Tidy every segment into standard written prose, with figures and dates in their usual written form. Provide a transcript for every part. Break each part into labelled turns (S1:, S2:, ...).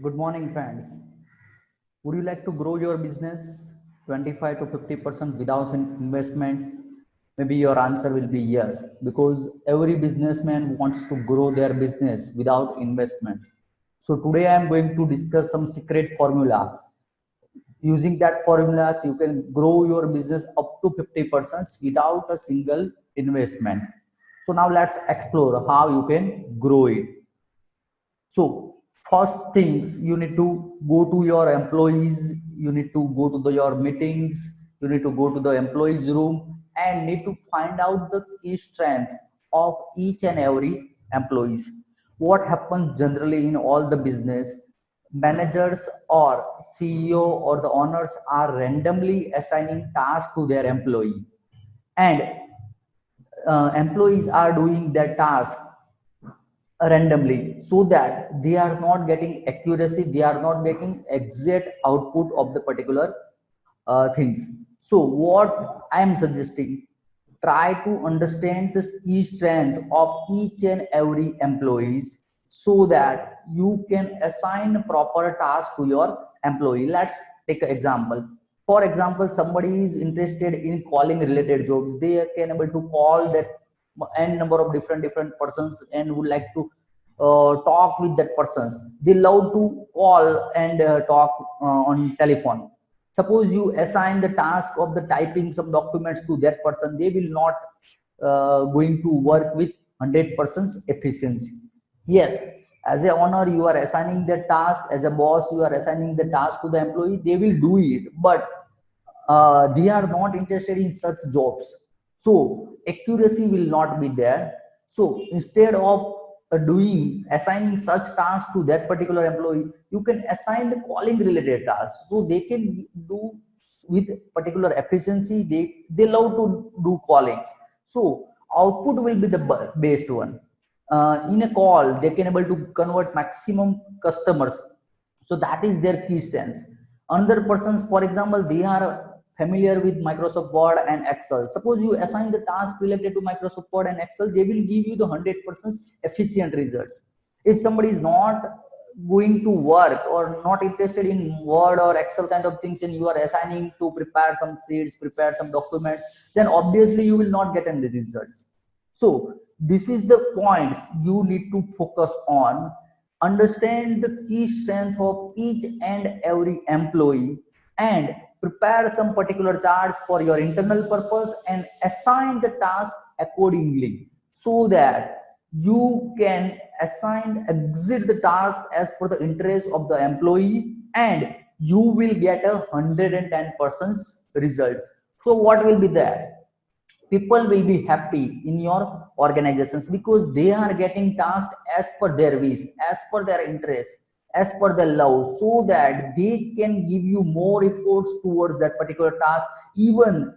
S1: Good morning, friends. Would you like to grow your business 25 to 50% without investment? Maybe your answer will be yes, because every businessman wants to grow their business without investments. So today I am going to discuss some secret formula. Using that formulas, you can grow your business up to 50% without a single investment. So now let's explore how you can grow it. So first things, you need to go to your employees, you need to go to your meetings, you need to go to the employees room and need to find out the key strength of each and every employees. What happens generally in all the business, managers or CEO or the owners are randomly assigning tasks to their employee, and employees are doing their task randomly, so that they are not getting accuracy, they are not getting exact output of the particular things. So what I am suggesting, try to understand the key strength of each and every employees, so that you can assign proper task to your employee. Let's take an example. For example, somebody is interested in calling related jobs, they can able to call that n number of different persons and would like to talk with that persons. They love to call and talk on telephone. Suppose you assign the task of the typing some documents to that person, they will not going to work with 100% efficiency. Yes, as a owner you are assigning the task, as a boss you are assigning the task to the employee, they will do it, but they are not interested in such jobs, so accuracy will not be there. So instead of doing assigning such tasks to that particular employee, you can assign the calling related tasks, so they can do with particular efficiency. They love to do callings, so output will be the best one. In a call they can able to convert maximum customers, so that is their key strengths. Another persons, for example, they are familiar with Microsoft Word and Excel. Suppose you assign the task related to Microsoft Word and Excel, they will give you the 100% efficient results. If somebody is not going to work or not interested in Word or Excel kind of things, and you are assigning to prepare some sheets, prepare some documents, then obviously you will not get any results. So this is the points you need to focus on. Understand the key strength of each and every employee, and prepare some particular charts for your internal purpose and assign the task accordingly, so that you can assign exit the task as per the interest of the employee, and you will get 110% results. So what will be there? People will be happy in your organizations, because they are getting tasks as per their wish, as per their interest, as per their love, so that they can give you more efforts towards that particular task. Even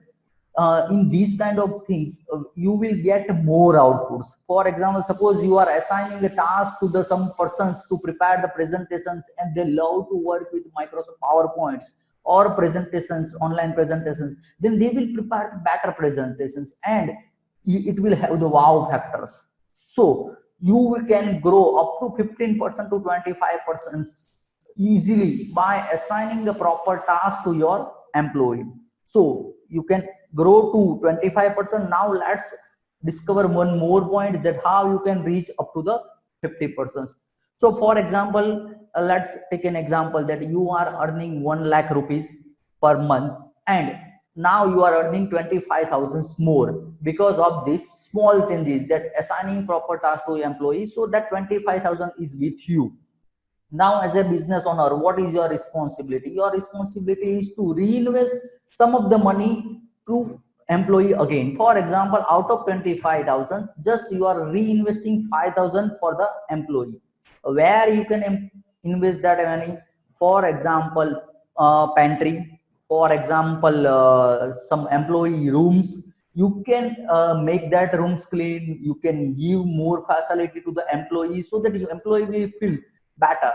S1: in these kind of things, you will get more outputs. For example, suppose you are assigning a task to the some persons to prepare the presentations, and they love to work with Microsoft PowerPoints or presentations, online presentations, then they will prepare better presentations, and it will have the wow factors. So you can grow up to 15% to 25% easily by assigning the proper task to your employee. So you can grow to 25%. Now let's discover one more point, that how you can reach up to the 50%. So for example, let's take an example that you are earning 1 lakh rupees per month, and now you are earning 25,000 more because of these small changes, that assigning proper task to employees, so that 25,000 is with you. Now as a business owner, what is your responsibility? Your responsibility is to reinvest some of the money to employee again. For example, out of 25,000, just you are reinvesting 5,000 for the employee. Where you can invest that money? For example, pantry, for example, some employee rooms, you can make that rooms clean, you can give more facility to the employee, so that your employee will feel better.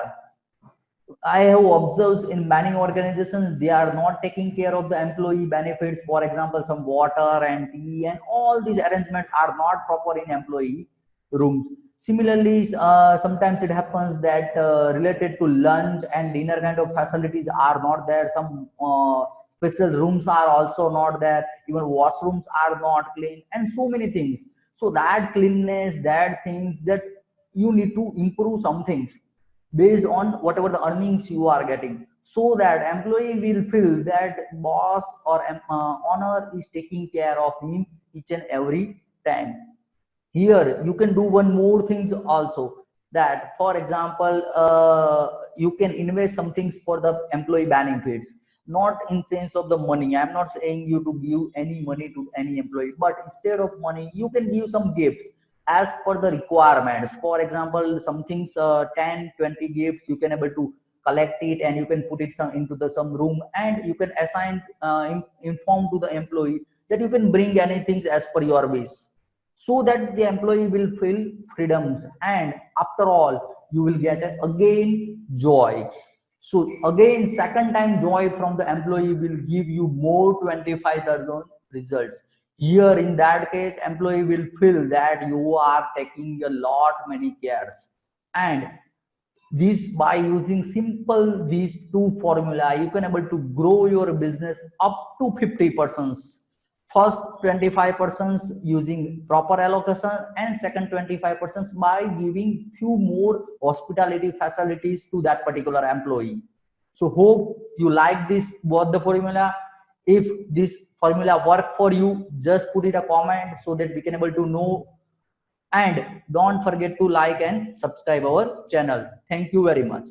S1: I have observed in many organizations, they are not taking care of the employee benefits. For example, some water and tea and all these arrangements are not proper in employee rooms. Similarly, sometimes it happens that related to lunch and dinner kind of facilities are not there. Some special rooms are also not there. Even washrooms are not clean, and so many things. So that cleanness, that things that you need to improve some things based on whatever the earnings you are getting, so that employee will feel that boss or owner is taking care of him each and every time. Here you can do one more things also, that for example you can invest some things for the employee benefits, not in sense of the money. I'm not saying you to give any money to any employee, but instead of money you can give some gifts as per the requirements. For example, some things 10-20 gifts you can able to collect it, and you can put it some into the some room, and you can assign inform to the employee that you can bring anything as per your wish, so that the employee will feel freedoms, and after all you will get again joy. So again second time joy from the employee will give you more 25,000 results. Here in that case employee will feel that you are taking a lot many cares. And this, by using simple these two formula, you can able to grow your business up to 50%. First 25% using proper allocation, and second 25% by giving few more hospitality facilities to that particular employee. So hope you like this both the formula. If this formula work for you, just put it a comment so that we can able to know. And don't forget to like and subscribe our channel. Thank you very much.